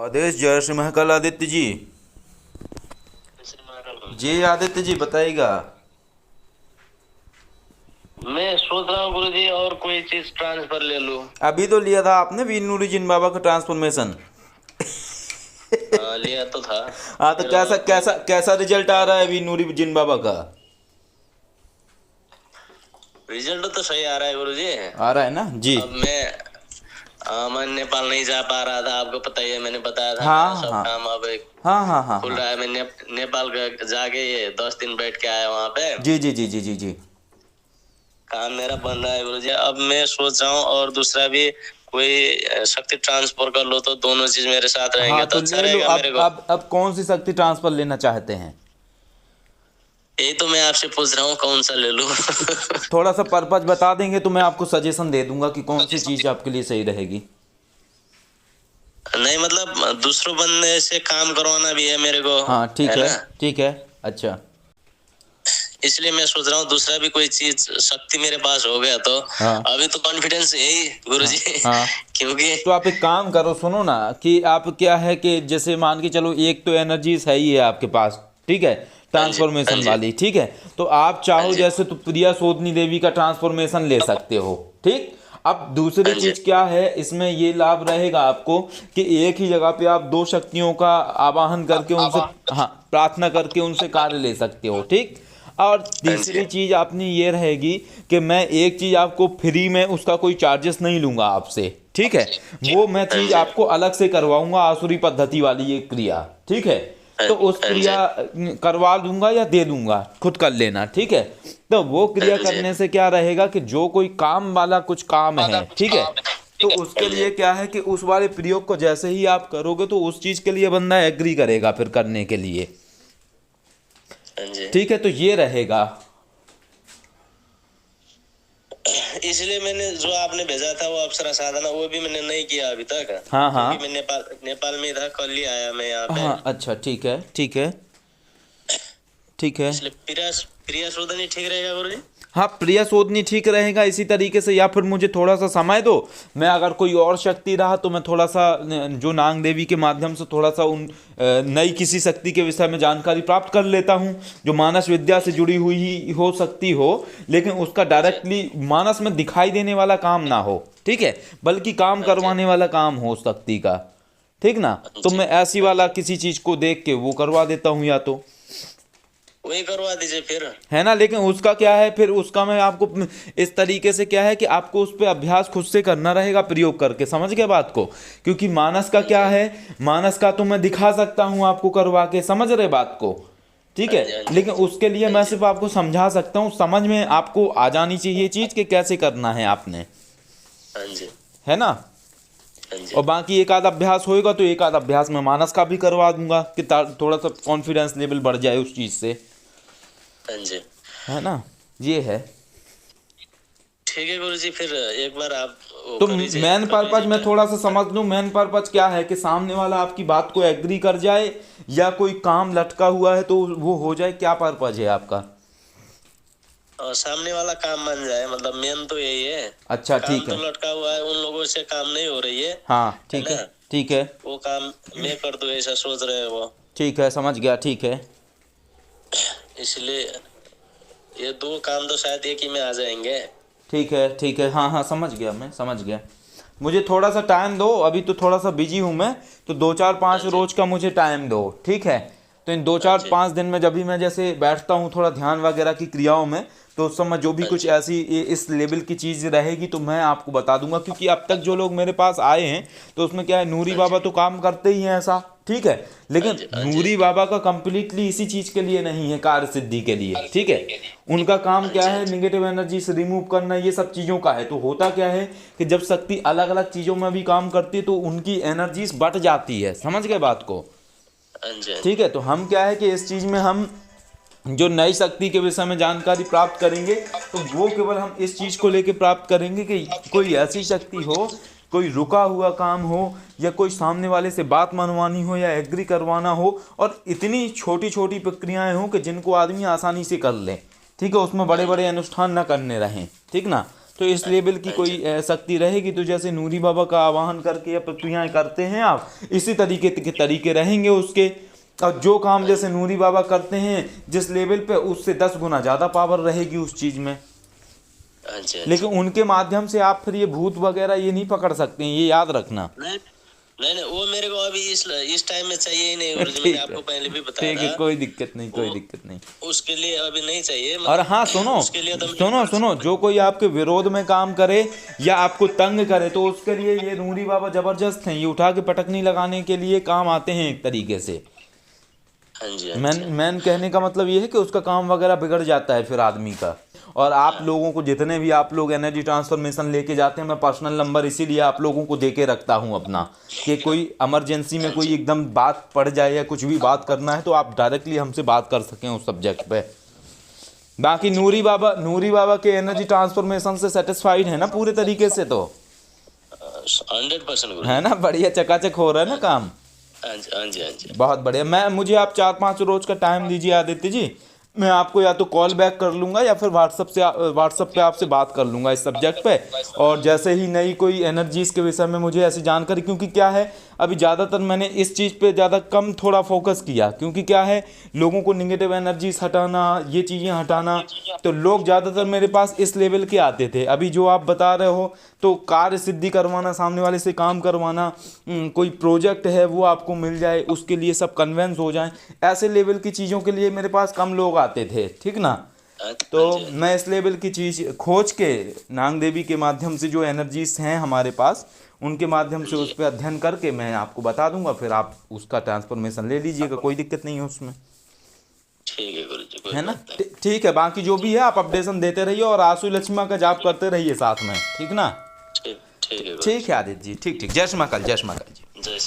आदेश जय श्री महाकाल आदित्य जी। जी आदित्य जी बताइएगा। मैं सोच रहा हूँ गुरुजी और कोई चीज ट्रांसफर ले लूं। अभी तो लिया था आपने वीर नूरी जिन बाबा का ट्रांसफॉर्मेशन। हाँ लिया तो था। हाँ तो फिर कैसा और कोई कैसा कैसा रिजल्ट आ रहा है वीर नूरी जिन बाबा का? रिजल्ट तो सही आ रहा है गुरुजी। आ रहा है ना जी। अब मैं नेपाल नहीं जा पा रहा था, आपको पता ही है, मैंने बताया था मेरा हाँ सब हाँ काम अब हाँ हाँ हाँ खुल हाँ। रहा है। मैं नेपाल जाके ये 10 दिन बैठ के आया वहां पे। जी जी जी जी जी जी। काम मेरा बन रहा है गुरुजी। अब मैं सोच रहा हूँ और दूसरा भी कोई शक्ति ट्रांसफर कर लो तो दोनों चीज मेरे साथ रहेंगे हाँ तो तो अच्छा ले लो। रहेगा मेरे को। अब कौन सी शक्ति ट्रांसफर लेना चाहते हैं? यही तो मैं आपसे पूछ रहा हूँ कौन सा ले लूं। थोड़ा सा पर्पज बता देंगे तो मैं आपको सजेशन दे दूंगा कि कौन सी चीज़ आपके लिए सही रहेगी। नहीं मतलब दूसरों बंदे से काम करवाना भी है मेरे को, हाँ ठीक है है ना। ठीक है। अच्छा इसलिए मैं सोच रहा हूँ दूसरा भी कोई चीज शक्ति मेरे पास हो गया तो हाँ अभी तो कॉन्फिडेंस यही हाँ गुरुजी। हाँ। क्योंकि तो आप एक काम करो, सुनो ना कि आप क्या है कि जैसे मान के चलो एक तो एनर्जीज है ही है आपके पास, ठीक है, हाँ जी, हाँ ट्रांसफॉर्मेशन जी, वाली, ठीक है। तो आप हाँ चाहो जी, जैसे तो प्रिया सोदनी देवी का ट्रांसफॉर्मेशन ले सकते हो, ठीक। अब दूसरी हाँ जी, चीज क्या है इसमें ये लाभ रहेगा आपको कि एक ही जगह पे आप दो शक्तियों का आवाहन करके उनसे, हाँ, प्रार्थना करके उनसे कार्य ले सकते हो, ठीक। और हाँ जी, तीसरी चीज अपनी ये रहेगी कि मैं एक चीज आपको फ्री में उसका कोई चार्जेस नहीं लूंगा आपसे, ठीक है। वो मैं हाँ चीज जी, आपको अलग से करवाऊंगा, आसुरी पद्धति वाली ये क्रिया, ठीक है। तो उस हाँ जी, क्रिया करवा दूंगा या दे दूंगा, खुद कर लेना, ठीक है। तो वो क्रिया हाँ जी, करने से क्या रहेगा कि जो कोई काम वाला कुछ काम है, ठीक है, तो हाँ उसके जी, लिए क्या है कि उस वाले प्रयोग को जैसे ही आप करोगे तो उस चीज के लिए बंदा एग्री करेगा फिर करने के लिए, हाँ जी। ठीक है। तो ये रहेगा। इसलिए मैंने जो आपने भेजा था वो अप्सरा साधना वो भी मैंने नहीं किया अभी तक। हाँ क्योंकि हाँ मैं नेपाल में ही था, कल ही आया मैं यहाँ पे। हाँ। अच्छा ठीक है ठीक है ठीक है। इसलिए प्रिया शोधन ही ठीक रहेगा गुरुजी। हाँ प्रिया सोदनी ठीक रहेगा इसी तरीके से, या फिर मुझे थोड़ा सा समय दो, मैं अगर कोई और शक्ति रहा तो मैं थोड़ा सा जो नाग देवी के माध्यम से थोड़ा सा उन नई किसी शक्ति के विषय में जानकारी प्राप्त कर लेता हूँ जो मानस विद्या से जुड़ी हुई ही हो सकती हो, लेकिन उसका हाँ जी, डायरेक्टली मानस में दिखाई देने वाला काम ना हो, ठीक है, बल्कि काम हाँ जी, करवाने वाला काम हो शक्ति का, ठीक ना। हाँ तो जी, मैं ऐसी हाँ वाला जी। किसी चीज को देख के वो करवा देता हूँ या तो, वही करवा दीजिए फिर। है ना। लेकिन उसका क्या है फिर उसका मैं आपको इस तरीके से क्या है कि आपको उस पर अभ्यास खुद से करना रहेगा प्रयोग करके, समझ गए बात को। क्योंकि मानस का हाँ क्या जी, है, मानस का तो मैं दिखा सकता हूँ आपको करवा के, समझ रहे बात को, ठीक हाँ है। जी, हाँ जी, लेकिन उसके लिए हाँ मैं जी, सिर्फ आपको समझा सकता हूँ, समझ में आपको आ जानी चाहिए चीज कि कैसे करना है आपने, हाँ जी, है ना। हाँ जी, और बाकी एक आध अभ्यास होएगा तो एक आध अभ्यास में मानस का भी करवा दूंगा कि थोड़ा सा कॉन्फिडेंस लेवल बढ़ जाए उस चीज से, हाँ जी। है ना। ये है। ठीक है गुरुजी, फिर एक बार आप वो तो कर लीजिए, मेन कर पर्पज मैं लीजिए। थोड़ा सा समझ लूं, मेन पर्पज क्या है कि सामने वाला आपकी बात को एग्री कर जाए या कोई काम लटका हुआ है तो वो हो जाए, क्या पर्पज है आपका? और सामने वाला काम बन जाए, मतलब मेन तो यही है। अच्छा काम ठीक तो है। लटका हुआ है, उन लोगों से काम नहीं हो रही हाँ है ठीक ना। है ठीक है वो काम मैं कर दूं ऐसा सोच रहे हैं वो। ठीक है, समझ गया, ठीक है इसलिए ये दो काम तो शायद एक ही में आ जाएंगे। ठीक है ठीक है। हाँ हाँ समझ गया, मैं समझ गया। मुझे थोड़ा सा टाइम दो, अभी तो थोड़ा सा बिजी हूँ मैं, तो दो चार हाँ पाँच जी, रोज का मुझे टाइम दो, ठीक है। तो इन दो हाँ चार जी, पाँच दिन में जब भी मैं जैसे बैठता हूँ थोड़ा ध्यान वगैरह की क्रियाओं में, तो उस समय जो भी हाँ कुछ जी, ऐसी इस लेवल की चीज़ रहेगी तो मैं आपको बता दूंगा। क्योंकि अब तक जो लोग मेरे पास आए हैं तो उसमें क्या है, नूरी हाँ बाबा जी, तो काम करते ही हैं ऐसा, ठीक है। हाँ लेकिन जी, हाँ जी, नूरी बाबा का कंप्लीटली इसी चीज़ के लिए नहीं है, कार्य सिद्धि के लिए, ठीक है। उनका काम हाँ क्या जी, हाँ है, जी, निगेटिव एनर्जी से रिमूव करना, ये सब चीज़ों का है। तो होता क्या है कि जब शक्ति अलग अलग चीज़ों में भी काम करती है तो उनकी एनर्जीज बट जाती है, समझ गए बात को, हाँ जी, हाँ ठीक जी, है। तो हम क्या है कि इस चीज़ में हम जो नई शक्ति के विषय में जानकारी प्राप्त करेंगे तो वो केवल हम इस चीज़ को लेके प्राप्त करेंगे कि कोई ऐसी शक्ति हो, कोई रुका हुआ काम हो, या कोई सामने वाले से बात मनवानी हो या एग्री करवाना हो, और इतनी छोटी छोटी प्रक्रियाएं हो कि जिनको आदमी आसानी से कर ले, ठीक है, उसमें बड़े हाँ बड़े जी, अनुष्ठान न करने रहें, ठीक ना। तो इस लेवल की कोई शक्ति रहेगी। तो जैसे नूरी बाबा का आवाहन करके या प्रक्रियाएं करते हैं आप, इसी तरीके के तरीके रहेंगे उसके। और जो काम जैसे नूरी बाबा करते हैं जिस लेवल पे, उससे 10 गुना ज़्यादा पावर रहेगी उस चीज़ में। लेकिन उनके माध्यम से आप फिर ये भूत वगैरह ये नहीं पकड़ सकते हैं, ये याद रखना। नहीं वो मेरे को अभी इस टाइम में चाहिए ही नहीं गुरुजी, मैंने आपको पहले भी बताया ठीक है, कोई दिक्कत नहीं, कोई दिक्कत नहीं, उसके लिए अभी नहीं चाहिए। और हाँ सुनो, उसके लिए तो सुनो, जो कोई आपके विरोध में काम करे या आपको तंग करे तो उसके लिए ये नूरी बाबा जबरदस्त हैं, ये उठा के पटकनी लगाने के लिए काम आते हैं एक तरीके से। हाँ जी, मैन कहने का मतलब ये है कि उसका काम वगैरह बिगड़ जाता है फिर आदमी का। और आप लोगों को जितने भी आप लोग एनर्जी ट्रांसफॉर्मेशन लेके जाते हैं, मैं पर्सनल नंबर इसीलिए आप लोगों को दे के रखता हूं अपना, कि कोई इमरजेंसी में कोई एकदम बात पड़ जाए या कुछ भी बात करना है तो आप डायरेक्टली हमसे बात कर सकें उस सब्जेक्ट पे। बाकी नूरी बाबा के एनर्जी ट्रांसफॉर्मेशन से सेटिस्फाइड है ना पूरे तरीके से? तो 100% है ना, बढ़िया चकाचक हो रहा है ना काम? हाँ जी, बहुत बढ़िया। मुझे आप 4-5 रोज का टाइम दीजिए आदित्य जी, मैं आपको या तो कॉल बैक कर लूँगा या फिर व्हाट्सअप पे आपसे बात कर लूँगा इस सब्जेक्ट पे। और जैसे ही नई कोई एनर्जीज़ के विषय में मुझे ऐसी जानकारी, क्योंकि क्या है अभी ज़्यादातर मैंने इस चीज़ पे ज़्यादा कम थोड़ा फोकस किया, क्योंकि क्या है लोगों को निगेटिव एनर्जीज हटाना, ये चीज़ें हटाना, तो लोग ज़्यादातर मेरे पास इस लेवल के आते थे। अभी जो आप बता रहे हो तो कार्य सिद्धि करवाना, सामने वाले से काम करवाना, कोई प्रोजेक्ट है वो आपको मिल जाए, उसके लिए सब कन्वेंस हो जाएं, ऐसे लेवल की चीज़ों के लिए मेरे पास कम लोग आते थे, ठीक ना। तो मैं इस लेवल की चीज़ खोज के नाग देवी के माध्यम से जो एनर्जीज हैं हमारे पास, उनके माध्यम से उस पर अध्ययन करके मैं आपको बता दूंगा, फिर आप उसका ट्रांसफॉर्मेशन ले लीजिएगा, कोई दिक्कत नहीं है उसमें। ठीक है गुरुजी, है ना, ठीक है। बाकी जो भी है आप अपडेशन देते रहिए और आसु लक्ष्मा का जाप करते रहिए साथ में, ठीक ना। ठीक है ठीक है आदित्य जी, ठीक। जय श्री महाकाल, जय श्री महाकाल जी। जय